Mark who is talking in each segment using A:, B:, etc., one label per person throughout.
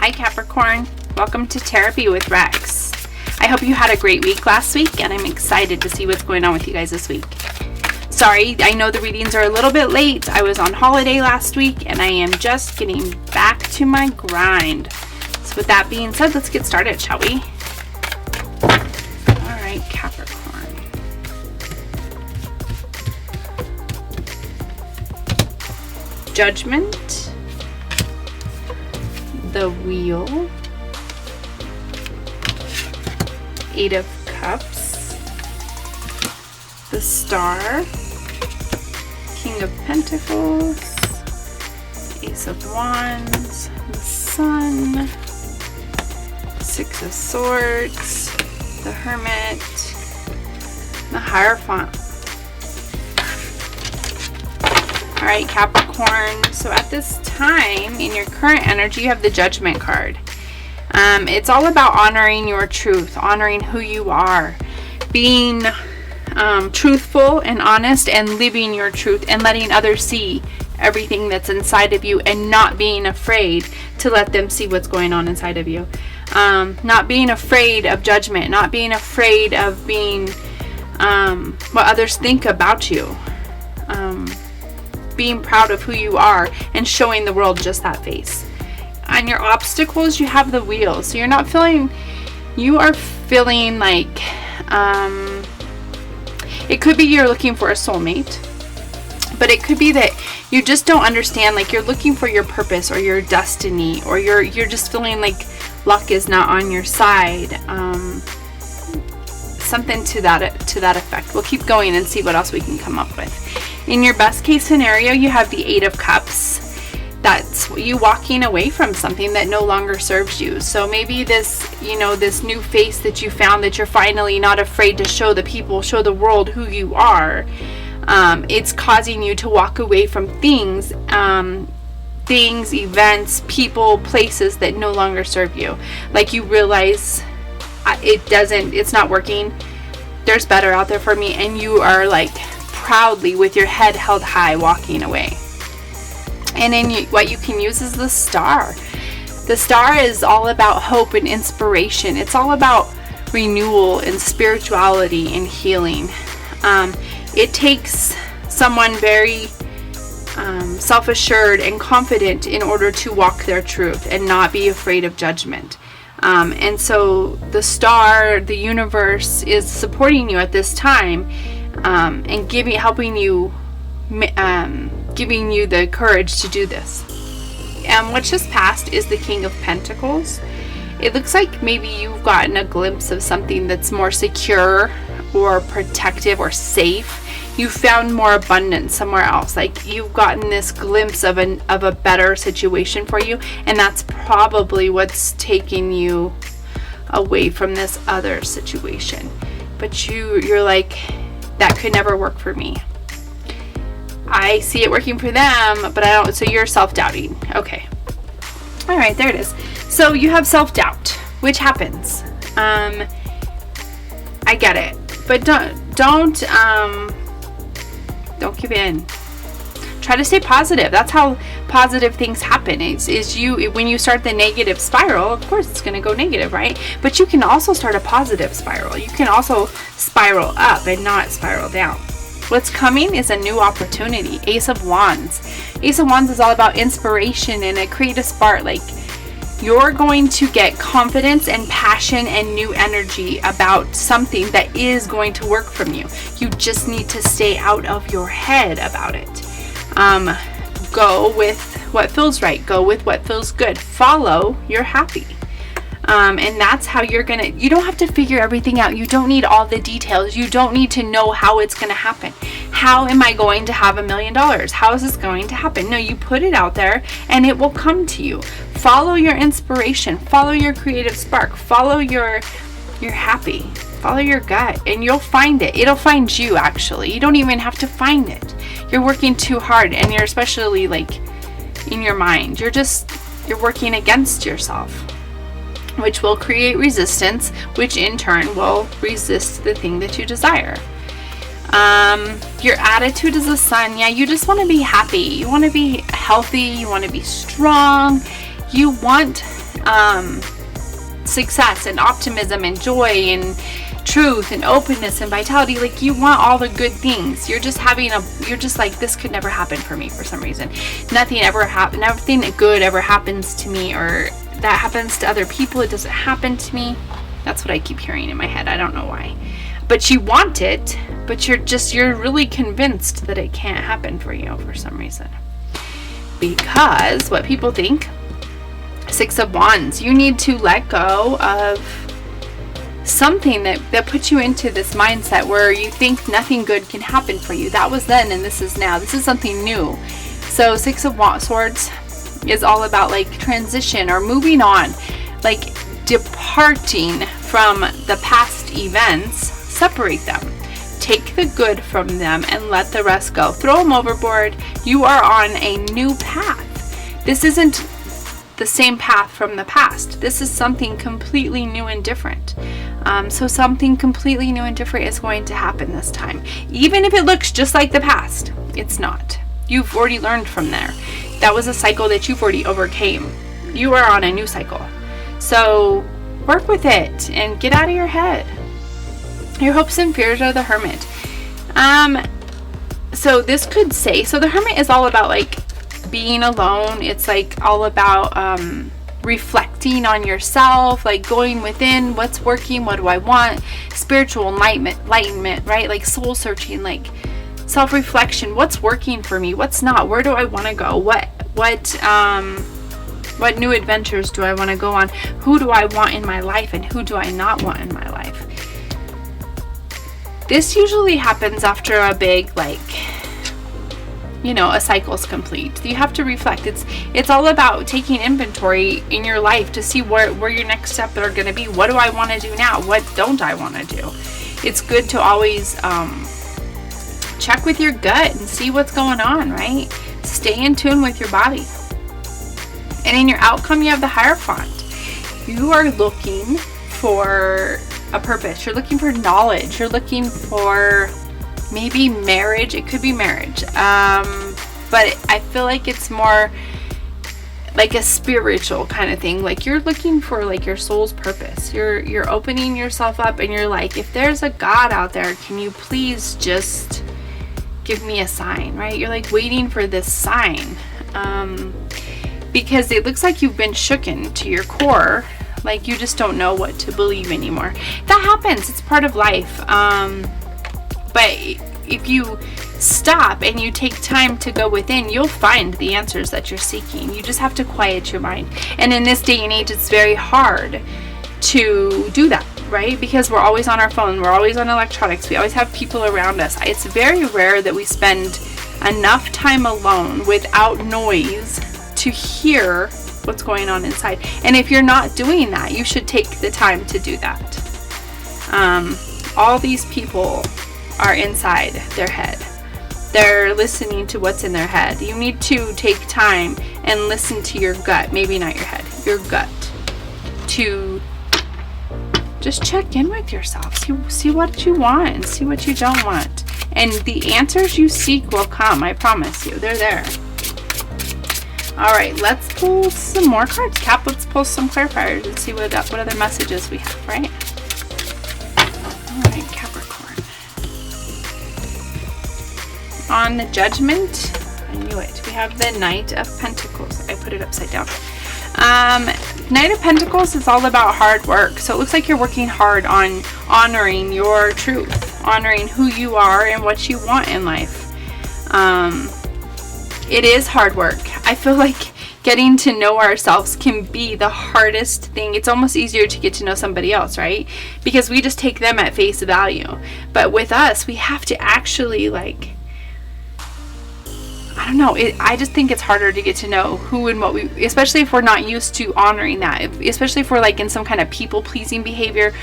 A: Hi Capricorn, welcome to Tarotpy with Rex. I hope you had a great week last week, and I'm excited to see what's going on with you guys this week. Sorry, I know the readings are a little bit late. I was on holiday last week and I am just getting back to my grind. So with that being said, let's get started, shall we? Alright, Capricorn. Judgment. The Wheel, Eight of Cups, the Star, King of Pentacles, Ace of Wands, the Sun, Six of Swords, the Hermit, the Hierophant. Alright, Capricorn, so at this time, in your current energy, you have the Judgment card. It's all about honoring your truth, honoring who you are, being truthful and honest, and living your truth, and letting others see everything that's inside of you, and not being afraid to let them see what's going on inside of you. Not being afraid of judgment, not being afraid of being what others think about you. Being proud of who you are and showing the world just that face. On your obstacles, you have the Wheel. So you are feeling like it could be you're looking for a soulmate, but it could be that you just don't understand, like you're looking for your purpose or your destiny, or you're just feeling like luck is not on your side. Something to that effect. We'll keep going and see what else we can come up with. In your best case scenario, you have the Eight of Cups. That's you walking away from something that no longer serves you. So maybe this new face that you found, that you're finally not afraid to show the people, show the world who you are. It's causing you to walk away from things, events, people, places that no longer serve you. Like you realize it's not working. There's better out there for me, and you are like proudly, with your head held high, walking away. And then what you can use is the Star. The Star is all about hope and inspiration. It's all about renewal and spirituality and healing. It takes someone very self-assured and confident in order to walk their truth and not be afraid of judgment. And so the Star, the universe, is supporting you at this time, and helping you, giving you the courage to do this. And what just passed is the King of Pentacles. It looks like maybe you've gotten a glimpse of something that's more secure or protective or safe. You found more abundance somewhere else. Like you've gotten this glimpse of a better situation for you, and that's probably what's taking you away from this other situation. But you're like, that could never work for me. I see it working for them, but I don't. So you're self-doubting. Okay. All right, there it is. So you have self-doubt, which happens. I get it, but don't give in. Try to stay positive. That's how positive things happen. When you start the negative spiral, of course it's going to go negative, right? But you can also start a positive spiral. You can also spiral up and not spiral down. What's coming is a new opportunity. Ace of Wands. Ace of Wands is all about inspiration and a creative spark. Like you're going to get confidence and passion and new energy about something that is going to work from you. You just need to stay out of your head about it. Go with what feels right. Go with what feels good. Follow your happy. And that's how you don't have to figure everything out. You don't need all the details. You don't need to know how it's going to happen. How am I going to have $1 million? How is this going to happen? No, you put it out there and it will come to you. Follow your inspiration. Follow your creative spark. Follow your happy. Follow your gut and you'll find it. It'll find you, actually. You don't even have to find it. You're working too hard, and you're especially like in your mind. You're working against yourself, which will create resistance, which in turn will resist the thing that you desire. Your attitude is the Sun. Yeah, you just want to be happy. You want to be healthy. You want to be strong. You want success and optimism and joy and truth and openness and vitality. Like, you want all the good things. You're just like, this could never happen for me for some reason. Nothing good ever happens to me, or that happens to other people. It doesn't happen to me. That's what I keep hearing in my head. I don't know why. But you want it, but you're really convinced that it can't happen for you for some reason. Because what people think, 6 of Wands, you need to let go of something that puts you into this mindset where you think nothing good can happen for you. That was then, and this is now. This is something new. So 6 of Swords is all about like transition or moving on, like departing from the past events. Separate them. Take the good from them and let the rest go. Throw them overboard. You are on a new path. This isn't the same path from the past. This is something completely new and different. So something completely new and different is going to happen this time. Even if it looks just like the past, it's not. You've already learned from there. That was a cycle that you've already overcame. You are on a new cycle. So work with it and get out of your head. Your hopes and fears are the Hermit. So this could say, so the Hermit is all about like being alone. It's like all about reflecting on yourself, like going within, what's working, what do I want, spiritual enlightenment, right? Like soul searching, like self-reflection. What's working for me? What's not? Where do I want to go? What new adventures do I want to go on? Who do I want in my life and who do I not want in my life? This usually happens after a big, like, a cycle's complete. You have to reflect. It's all about taking inventory in your life to see where your next steps are going to be. What do I want to do now? What don't I want to do? It's good to always check with your gut and see what's going on, right? Stay in tune with your body. And in your outcome, you have the Hierophant. You are looking for a purpose. You're looking for knowledge. You're looking for maybe marriage. It could be marriage. But I feel like it's more like a spiritual kind of thing. Like you're looking for like your soul's purpose. You're opening yourself up and you're like, if there's a God out there, can you please just give me a sign, right? You're like waiting for this sign. Because it looks like you've been shooken to your core. Like you just don't know what to believe anymore. That happens. It's part of life. But if you stop and you take time to go within, you'll find the answers that you're seeking. You just have to quiet your mind. And in this day and age, it's very hard to do that, right? Because we're always on our phone. We're always on electronics. We always have people around us. It's very rare that we spend enough time alone without noise to hear what's going on inside. And if you're not doing that, you should take the time to do that. All these people are inside their head. They're listening to what's in their head. You need to take time and listen to your gut. Maybe not your head, your gut. To just check in with yourself. See what you want and see what you don't want. And the answers you seek will come. I promise you. They're there. All right, let's pull some more cards. Cap, let's pull some clarifiers and see what other messages we have, right? All right, Capricorn. On the Judgment, I knew it. We have the Knight of Pentacles. I put it upside down. Knight of Pentacles is all about hard work. So it looks like you're working hard on honoring your truth, honoring who you are and what you want in life. It is hard work. I feel like getting to know ourselves can be the hardest thing. It's almost easier to get to know somebody else, right? Because we just take them at face value. But with us, we have to actually like, I don't know. I just think it's harder to get to know who and what we, especially if we're not used to honoring that. Especially if we're like in some kind of people-pleasing behavior.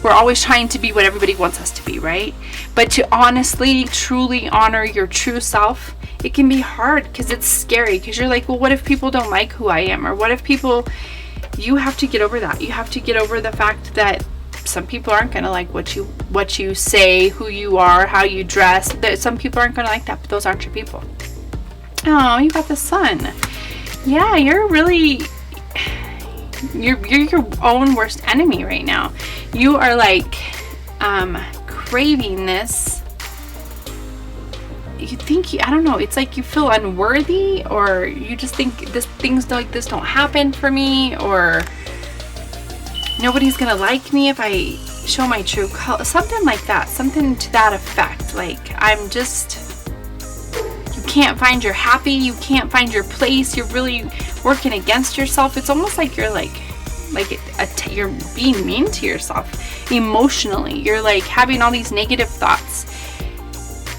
A: We're always trying to be what everybody wants us to be, right? But to honestly, truly honor your true self, it can be hard because it's scary. Because you're like, well, what if people don't like who I am? Or what if people, you have to get over that. You have to get over the fact that some people aren't going to like what you say, who you are, how you dress. That some people aren't going to like that, but those aren't your people. Oh, you got the Sun. Yeah, you're You're your own worst enemy right now. You are like craving this. You think, I don't know, it's like you feel unworthy, or you just think things like this don't happen for me, or nobody's gonna like me if I show my true color, something like that, something to that effect. Like, you can't find your happy, you can't find your place, you're really working against yourself. It's almost like you're you're being mean to yourself emotionally. You're like having all these negative thoughts.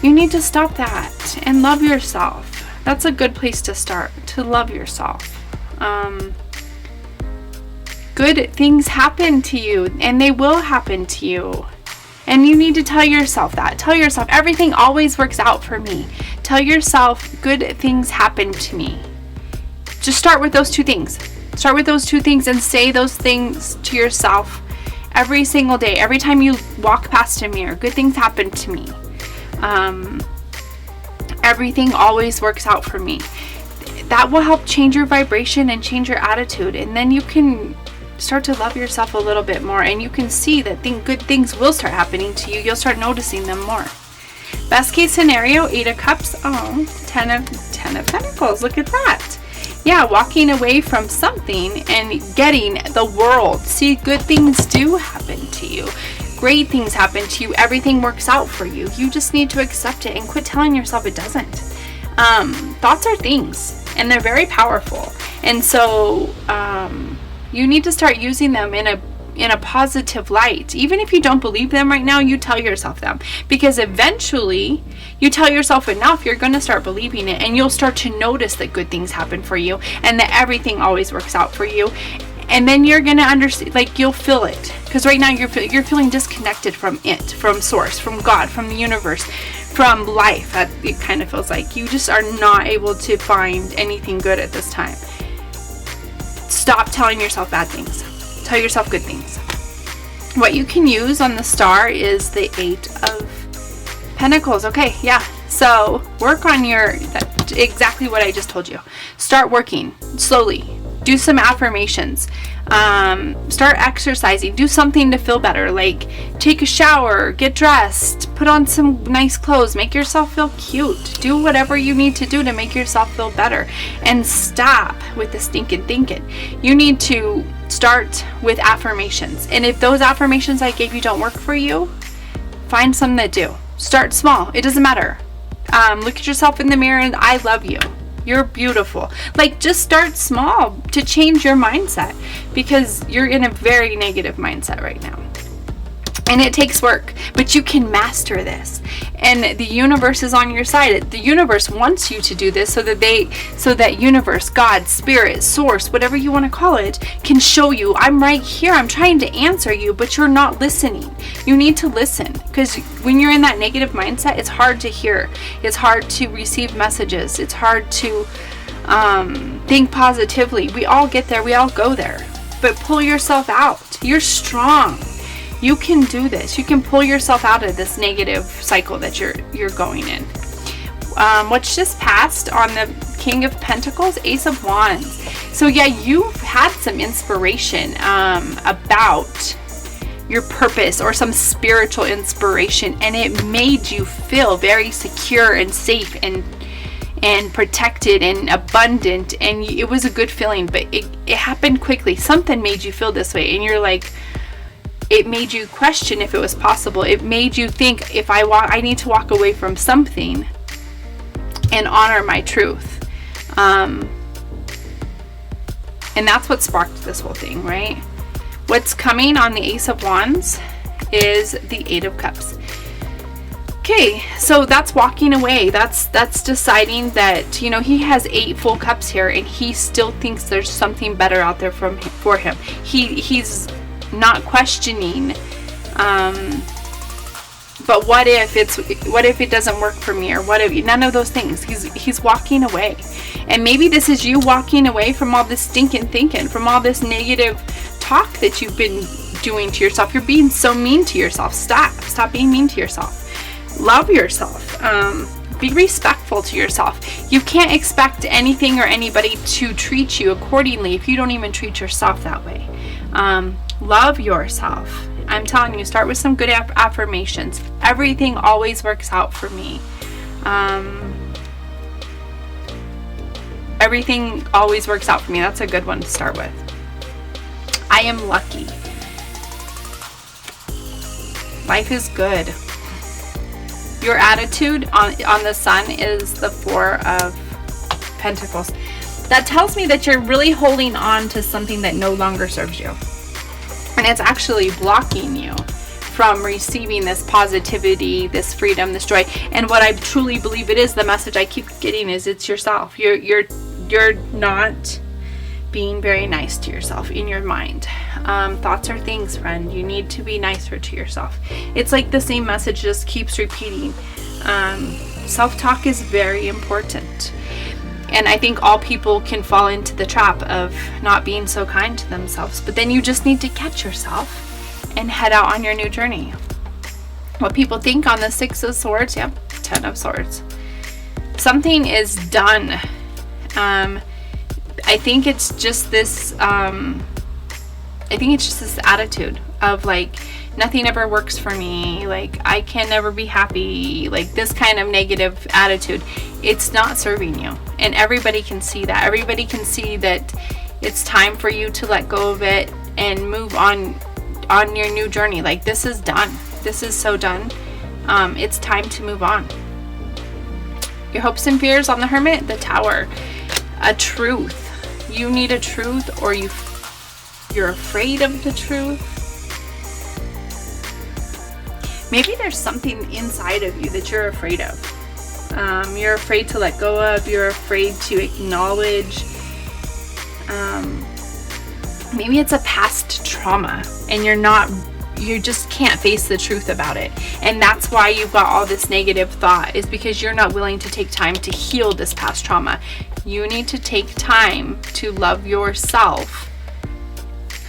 A: You need to stop that and love yourself. That's a good place to start, to love yourself. Good things happen to you, and they will happen to you. And you need to tell yourself that. Tell yourself, everything always works out for me. Tell yourself, good things happen to me. Just start with those two things. Start with those two things and say those things to yourself every single day. Every time you walk past a mirror, good things happen to me. Everything always works out for me. That will help change your vibration and change your attitude. And then you can start to love yourself a little bit more, and you can see that good things will start happening to you. You'll start noticing them more. Best case scenario, 8 of Cups. Oh, 10 of Pentacles. Look at that. Yeah, walking away from something and getting the world. See, good things do happen to you. Great things happen to you. Everything works out for you. You just need to accept it and quit telling yourself it doesn't. Thoughts are things, and they're very powerful. And so you need to start using them in a positive light. Even if you don't believe them right now, you tell yourself them, because eventually you tell yourself enough, you're going to start believing it, and you'll start to notice that good things happen for you and that everything always works out for you. And then you're going to understand, like, you'll feel it, because right now you're feeling disconnected from it, from source, from God, from the universe, from life. It kind of feels like you just are not able to find anything good at this time. Stop telling yourself bad things. Tell yourself good things. What you can use on the star is the 8 of Pentacles. Okay, yeah. So work on exactly what I just told you. Start working slowly. Do some affirmations. Start exercising. Do something to feel better. Like take a shower, get dressed, put on some nice clothes, make yourself feel cute. Do whatever you need to do to make yourself feel better. And stop with the stinking thinking. You need to start with affirmations. And if those affirmations I gave you don't work for you, find some that do. Start small. It doesn't matter. Look at yourself in the mirror and I love you. You're beautiful. Like, just start small to change your mindset, because you're in a very negative mindset right now. And it takes work, but you can master this. And the universe is on your side. The universe wants you to do this so that universe, God, spirit, source, whatever you want to call it, can show you, I'm right here. I'm trying to answer you, but you're not listening. You need to listen, because when you're in that negative mindset, it's hard to hear. It's hard to receive messages. It's hard to think positively. We all get there. We all go there. But pull yourself out. You're strong. You can do this. You can pull yourself out of this negative cycle that you're going in. What's just passed on the King of Pentacles, Ace of Wands. So yeah, you've had some inspiration about your purpose, or some spiritual inspiration, and it made you feel very secure and safe and protected and abundant, and it was a good feeling, but it happened quickly. Something made you feel this way, and you're like, it made you question if it was possible. It made you think, I need to walk away from something and honor my truth. And that's what sparked this whole thing, right? What's coming on the Ace of Wands is the 8 of Cups. Okay, so that's walking away. That's deciding that, he has 8 full cups here, and he still thinks there's something better out there for him. He's not questioning, but what if it doesn't work for me, or what if none of those things. He's walking away. And maybe this is you walking away from all this stinking thinking, from all this negative talk that you've been doing to yourself. You're being so mean to yourself. Stop being mean to yourself. Love yourself. Be respectful to yourself. You can't expect anything or anybody to treat you accordingly if you don't even treat yourself that way. Love yourself. I'm telling you, start with some good affirmations. Everything always works out for me. Everything always works out for me. That's a good one to start with. I am lucky. Life is good. Your attitude on the sun is the Four of Pentacles. That tells me that you're really holding on to something that no longer serves you. And it's actually blocking you from receiving this positivity, this freedom, this joy. And what I truly believe it is, the message I keep getting is it's yourself. You're not being very nice to yourself in your mind. Thoughts are things, friend. You need to be nicer to yourself. It's like the same message just keeps repeating. Self-talk is very important. And I think all people can fall into the trap of not being so kind to themselves. But then you just need to catch yourself and head out on your new journey. What people think on the Six of Swords, yep, Ten of Swords. Something is done. I think it's just this attitude of like, nothing ever works for me, like I can never be happy, like this kind of negative attitude. It's not serving you, and everybody can see that. Everybody can see that it's time for you to let go of it and move on your new journey. Like, this is done. This is so done. It's time to move on. Your hopes and fears on the Hermit, the Tower. A truth. You need a truth, or you're afraid of the truth. Maybe there's something inside of you that you're afraid of. You're afraid to let go of. You're afraid to acknowledge. Maybe it's a past trauma, and you just can't face the truth about it. And that's why you've got all this negative thought, is because you're not willing to take time to heal this past trauma. You need to take time to love yourself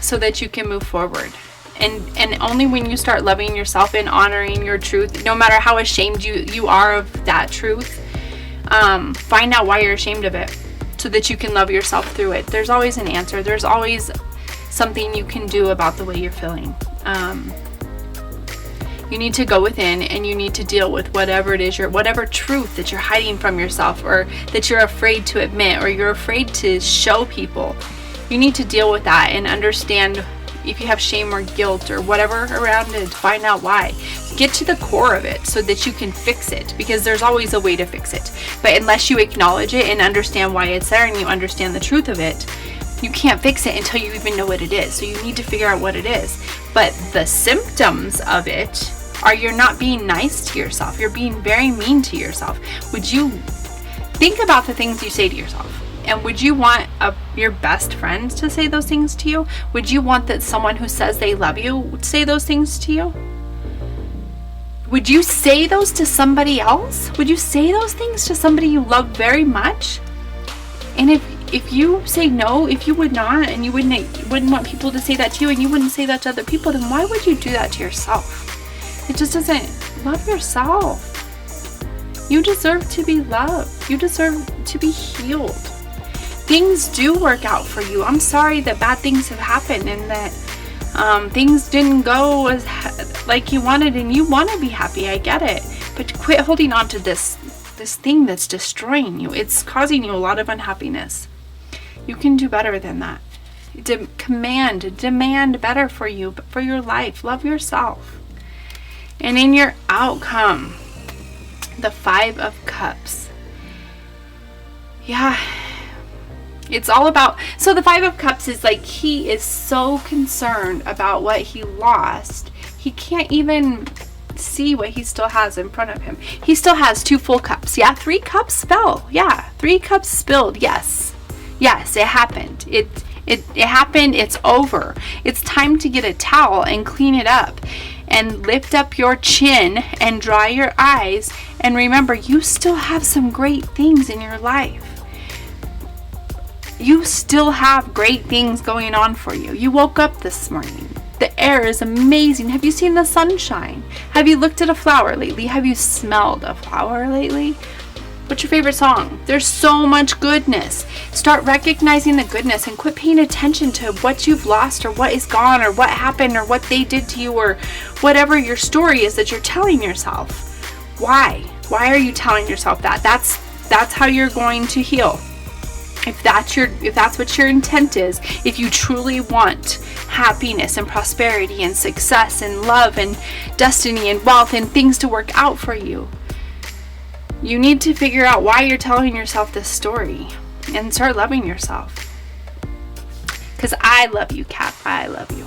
A: so that you can move forward. And only when you start loving yourself and honoring your truth, no matter how ashamed you are of that truth, find out why you're ashamed of it so that you can love yourself through it. There's always an answer. There's always something you can do about the way you're feeling. You need to go within, and you need to deal with whatever it is, whatever truth that you're hiding from yourself, or that you're afraid to admit, or you're afraid to show people. You need to deal with that and understand if you have shame or guilt or whatever around it. Find out why. Get to the core of it so that you can fix it, because there's always a way to fix it. But unless you acknowledge it and understand why it's there, and you understand the truth of it, you can't fix it until you even know what it is. So you need to figure out what it is. But the symptoms of it are you're not being nice to yourself. You're being very mean to yourself. Would you think about the things you say to yourself? And would you want your best friend to say those things to you? Would you want that someone who says they love you would say those things to you? Would you say those to somebody else? Would you say those things to somebody you love very much? And if you say no, if you would not, and you wouldn't want people to say that to you, and you wouldn't say that to other people, then why would you do that to yourself? It just doesn't. Love yourself. You deserve to be loved. You deserve to be healed. Things do work out for you. I'm sorry that bad things have happened, and that things didn't go like you wanted, and you want to be happy. I get it. But quit holding on to this thing that's destroying you. It's causing you a lot of unhappiness. You can do better than that. Demand better for you, for your life. Love yourself. And in your outcome, the Five of Cups. Yeah. It's all about, so the Five of Cups is like, he is so concerned about what he lost. He can't even see what he still has in front of him. He still has 2 full cups. Yeah, 3 cups fell. Yeah, 3 cups spilled. Yes, it happened. It happened. It's over. It's time to get a towel and clean it up, and lift up your chin and dry your eyes, and remember, you still have some great things in your life. You still have great things going on for you. You woke up this morning. The air is amazing. Have you seen the sunshine? Have you looked at a flower lately? Have you smelled a flower lately? What's your favorite song? There's so much goodness. Start recognizing the goodness and quit paying attention to what you've lost or what is gone or what happened or what they did to you or whatever your story is that you're telling yourself. Why? Why are you telling yourself that? That's how you're going to heal. If that's what your intent is, if you truly want happiness and prosperity and success and love and destiny and wealth and things to work out for you, you need to figure out why you're telling yourself this story and start loving yourself. Because I love you, Cap. I love you.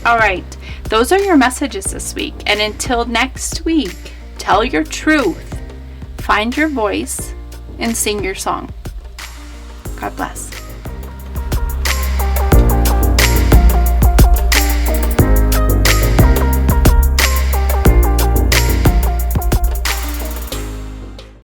A: All right. Those are your messages this week. And until next week, tell your truth, find your voice, and sing your song. God bless.